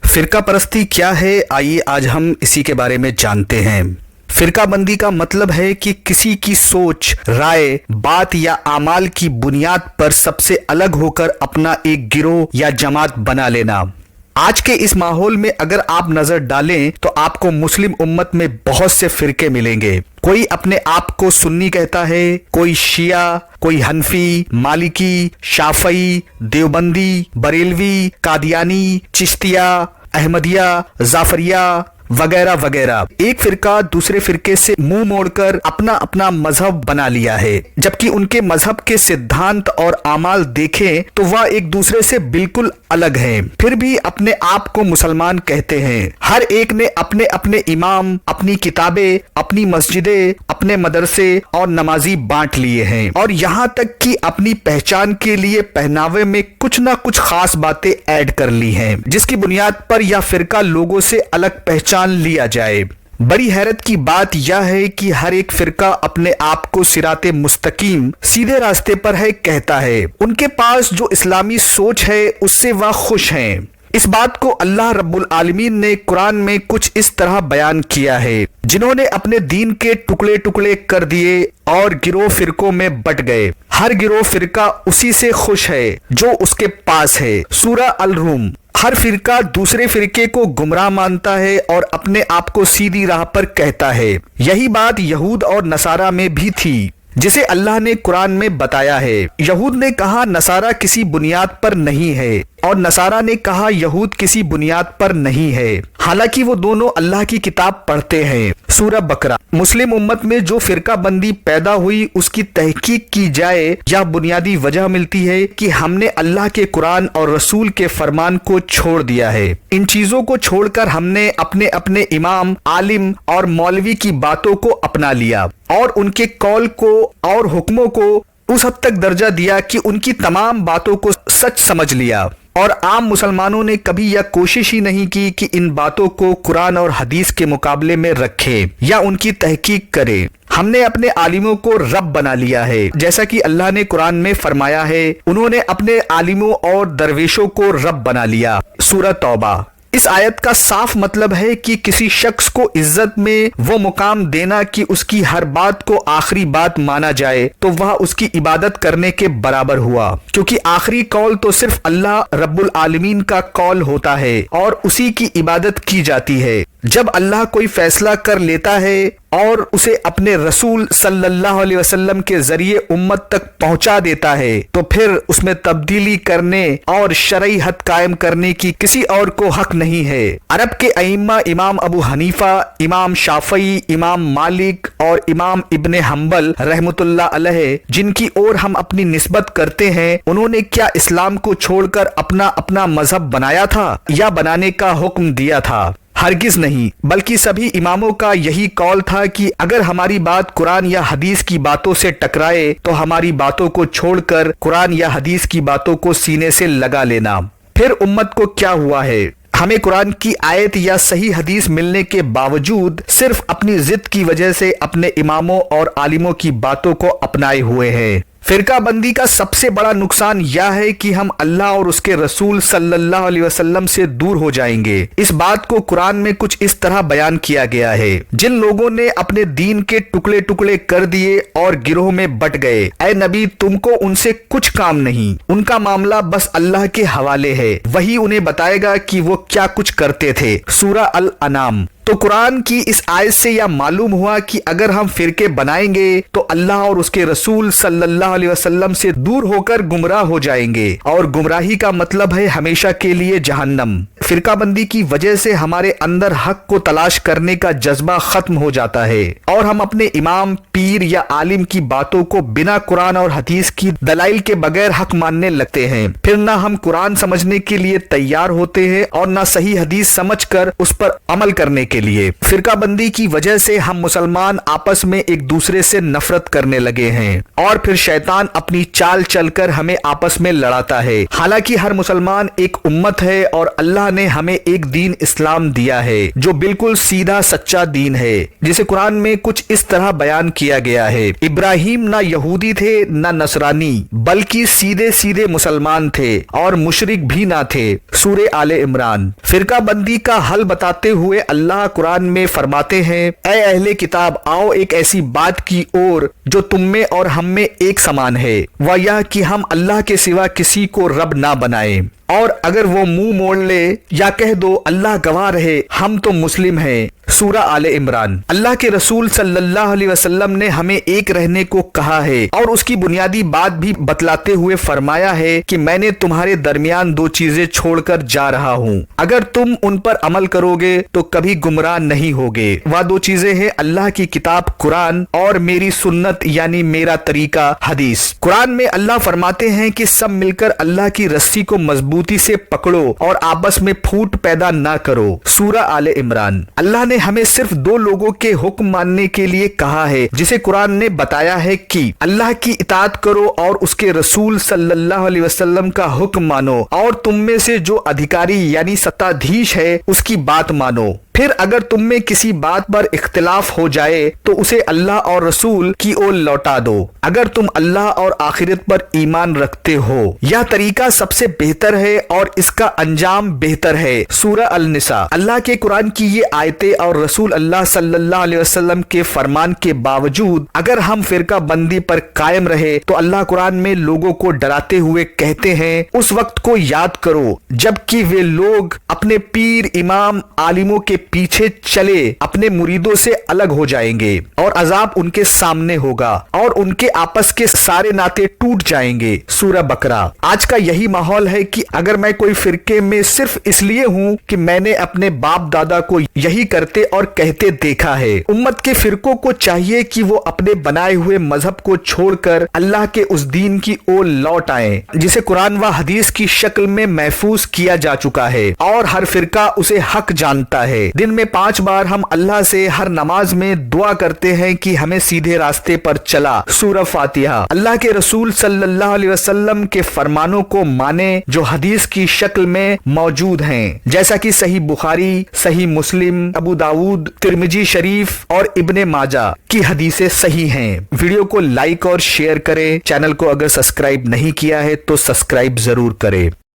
फिरका परस्ती क्या है, आइए आज हम इसी के बारे में जानते हैं। फिरका बंदी का मतलब है कि किसी की सोच, राय, बात या आमाल की बुनियाद पर सबसे अलग होकर अपना एक गिरोह या जमात बना लेना। आज के इस माहौल में अगर आप नजर डालें तो आपको मुस्लिम उम्मत में बहुत से फिरके मिलेंगे। कोई अपने आप को सुन्नी कहता है, कोई शिया, कोई हनफी, मालिकी, शाफई, देवबंदी, बरेलवी, कादियानी, चिश्तिया, अहमदिया, जाफरिया वगैरह वगैरह। एक फिरका दूसरे फिरके से मुंह मोड़कर अपना अपना मजहब बना लिया है, जबकि उनके मजहब के सिद्धांत और आमाल देखें तो वह एक दूसरे से बिल्कुल अलग हैं, फिर भी अपने आप को मुसलमान कहते हैं। हर एक ने अपने अपने इमाम, अपनी किताबें, अपनी मस्जिदें, अपने मदरसे और नमाजी बांट लिए हैं, और यहाँ तक कि अपनी पहचान के लिए पहनावे में कुछ ना कुछ खास बातें ऐड कर ली हैं, जिसकी बुनियाद पर यह फिरका लोगों से अलग पहचान लिया जाए। बड़ी हैरत की बात यह है कि हर एक फिरका अपने आप को सिराते मुस्तकीम, सीधे रास्ते पर है कहता है। उनके पास जो इस्लामी सोच है उससे वह खुश हैं। इस बात को अल्लाह रब्बुल आलमीन ने कुरान में कुछ इस तरह बयान किया है, जिन्होंने अपने दीन के टुकड़े टुकड़े कर दिए और गिरोह फिरकों में बट गए। हर गिरोह फिरका उसी से खुश है जो उसके पास है। सूरह अल रूम। हर फिरका दूसरे फिरके को गुमराह मानता है और अपने आप को सीधी राह पर कहता है। यही बात यहूद और नसारा में भी थी, जिसे अल्लाह ने कुरान में बताया है। यहूद ने कहा नसारा किसी बुनियाद पर नहीं है, और नसारा ने कहा यहूद किसी बुनियाद पर नहीं है, हालांकि वो दोनों अल्लाह की किताब पढ़ते हैं। सूरह बकरा। मुस्लिम उम्मत में जो फिरका बंदी पैदा हुई उसकी तहकीक की जाए, यह बुनियादी वजह मिलती है कि हमने अल्लाह के कुरान और रसूल के फरमान को छोड़ दिया है। इन चीजों को छोड़कर हमने अपने अपने इमाम, आलिम और मौलवी की बातों को अपना लिया और उनके कौल को और हुक्मों को उस हद तक दर्जा दिया कि उनकी तमाम बातों को सच समझ लिया, और आम मुसलमानों ने कभी यह कोशिश ही नहीं की कि इन बातों को कुरान और हदीस के मुकाबले में रखे या उनकी तहकीक करे। हमने अपने आलिमों को रब बना लिया है, जैसा कि अल्लाह ने कुरान में फरमाया है, उन्होंने अपने आलिमों और दरवेशों को रब बना लिया। सूरह तौबा। इस आयत का साफ मतलब है कि किसी शख्स को इज्जत में वो मुकाम देना कि उसकी हर बात को आखिरी बात माना जाए, तो वह उसकी इबादत करने के बराबर हुआ, क्योंकि आखिरी कौल तो सिर्फ अल्लाह रब्बुल आलमीन का कौल होता है और उसी की इबादत की जाती है। जब अल्लाह कोई फैसला कर लेता है और उसे अपने रसूल सल्लल्लाहु अलैहि वसल्लम के जरिए उम्मत तक पहुंचा देता है, तो फिर उसमें तब्दीली करने और शरई हद कायम करने की किसी और को हक नहीं है। अरब के अइम्मा इमाम अबू हनीफा, इमाम शाफई, इमाम मालिक और इमाम इब्ने हम्बल रहमतुल्लाह अलैह, जिनकी ओर हम अपनी निस्बत करते हैं, उन्होंने क्या इस्लाम को छोड़कर अपना अपना मजहब बनाया था या बनाने का हुक्म दिया था? हरगिज नहीं, बल्कि सभी इमामों का यही कौल था कि अगर हमारी बात कुरान या हदीस की बातों से टकराए तो हमारी बातों को छोड़कर कुरान या हदीस की बातों को सीने से लगा लेना। फिर उम्मत को क्या हुआ है? हमें कुरान की आयत या सही हदीस मिलने के बावजूद सिर्फ अपनी जिद की वजह से अपने इमामों और आलिमों की बातों को अपनाए हुए हैं। फिरका बंदी का सबसे बड़ा नुकसान यह है कि हम अल्लाह और उसके रसूल सल्लल्लाहु अलैहि वसल्लम से दूर हो जाएंगे। इस बात को कुरान में कुछ इस तरह बयान किया गया है, जिन लोगों ने अपने दीन के टुकड़े टुकड़े कर दिए और गिरोह में बट गए, ऐ नबी तुमको उनसे कुछ काम नहीं, उनका मामला बस अल्लाह के हवाले है, वही उन्हें बताएगा कि वो क्या कुछ करते थे। सूरह अल अनाम। तो कुरान की इस आयत से यह मालूम हुआ कि अगर हम फिरके बनाएंगे तो अल्लाह और उसके रसूल सल्लल्लाहु अलैहि वसल्लम से दूर होकर गुमराह हो जाएंगे, और गुमराही का मतलब है हमेशा के लिए जहन्नम। फिरका बंदी की वजह से हमारे अंदर हक को तलाश करने का जज्बा खत्म हो जाता है और हम अपने इमाम, पीर या आलिम की बातों को बिना कुरान और हदीस की दलाइल के बगैर हक मानने लगते हैं। फिर ना हम कुरान समझने के लिए तैयार होते हैं और ना सही हदीस समझकर उस पर अमल करने के लिए। फिरका बंदी की वजह से हम मुसलमान आपस में एक दूसरे से नफरत करने लगे हैं और फिर शैतान अपनी चाल चलकर हमें आपस में लड़ाता है। हालांकि हर मुसलमान एक उम्मत है और अल्लाह نے हमें एक दीन इस्लाम दिया है जो बिल्कुल सीधा सच्चा दीन है, जिसे कुरान में कुछ इस तरह बयान किया गया है। इब्राहिम ना यहूदी थे ना नसरानी, बल्कि सीधे सीधे मुसलमान थे और मुशरिक भी ना थे। सूरे आले इमरान। फिरका बंदी का हल बताते हुए अल्लाह कुरान में फरमाते हैं, ऐ अहले किताब, आओ एक ऐसी बात की ओर जो तुम में और हम में एक समान है, वह यह कि हम अल्लाह के सिवा किसी को रब ना बनाए, और अगर वो मुंह मोड़ ले या कह दो अल्लाह गवाह रहे हम तो मुस्लिम हैं। सूरा आले इमरान। अल्लाह के रसूल सल्लल्लाहु अलैहि वसल्लम ने हमें एक रहने को कहा है और उसकी बुनियादी बात भी बतलाते हुए फरमाया है कि मैंने तुम्हारे दरमियान दो चीजें छोड़कर जा रहा हूँ, अगर तुम उन पर अमल करोगे तो कभी गुमराह नहीं होगे। वह दो चीजें हैं अल्लाह की किताब कुरान और मेरी सुन्नत यानी मेरा तरीका हदीस। कुरान में अल्लाह फरमाते हैं कि सब मिलकर अल्लाह की रस्सी को मजबूती से पकड़ो और आपस में फूट पैदा ना करो। सूरा आले इमरान। अल्लाह ने हमें सिर्फ दो लोगों के हुक्म मानने के लिए कहा है, जिसे कुरान ने बताया है कि अल्लाह की इताअत करो और उसके रसूल सल्लल्लाहु अलैहि वसल्लम का हुक्म मानो, और तुम में से जो अधिकारी यानी सत्ताधीश है उसकी बात मानो। फिर अगर तुम में किसी बात पर इख्तिलाफ हो जाए तो उसे अल्लाह और रसूल की ओर लौटा दो, अगर तुम अल्लाह और आखिरत पर ईमान रखते हो। यह तरीका सबसे बेहतर है और इसका अंजाम बेहतर है। सूरह अल-निसा। अल्लाह के कुरान की ये आयतें और रसूल अल्लाह सल्लल्लाहु अलैहि वसल्लम के फरमान के बावजूद अगर हम फिरका बंदी पर कायम रहे तो अल्लाह कुरान में लोगों को डराते हुए कहते हैं, उस वक्त को याद करो जबकि वे लोग अपने पीर, इमाम, आलिमों के पीछे चले अपने मुरीदों से अलग हो जाएंगे और अजाब उनके सामने होगा और उनके आपस के सारे नाते टूट जाएंगे। सूरह बकरा। आज का यही माहौल है कि अगर मैं कोई फिरके में सिर्फ इसलिए हूँ कि मैंने अपने बाप दादा को यही करते और कहते देखा है। उम्मत के फिरकों को चाहिए कि वो अपने बनाए हुए मजहब को छोड़कर अल्लाह के उस दीन की ओर लौट आए जिसे कुरान व हदीस की शक्ल में महफूज किया जा चुका है, और हर फिरका उसे हक जानता है। दिन में 5 बार हम अल्लाह से हर नमाज में दुआ करते हैं कि हमें सीधे रास्ते पर चला। सूरह फातिहा। अल्लाह के रसूल सल्लल्लाहु अलैहि वसल्लम के फरमानों को माने जो हदीस की शक्ल में मौजूद हैं, जैसा कि सही बुखारी, सही मुस्लिम, अबू दाऊद, तिरमिजी शरीफ और इब्ने माजा की हदीसें सही हैं। वीडियो को लाइक और शेयर करें। चैनल को अगर सब्सक्राइब नहीं किया है तो सब्सक्राइब जरूर करें।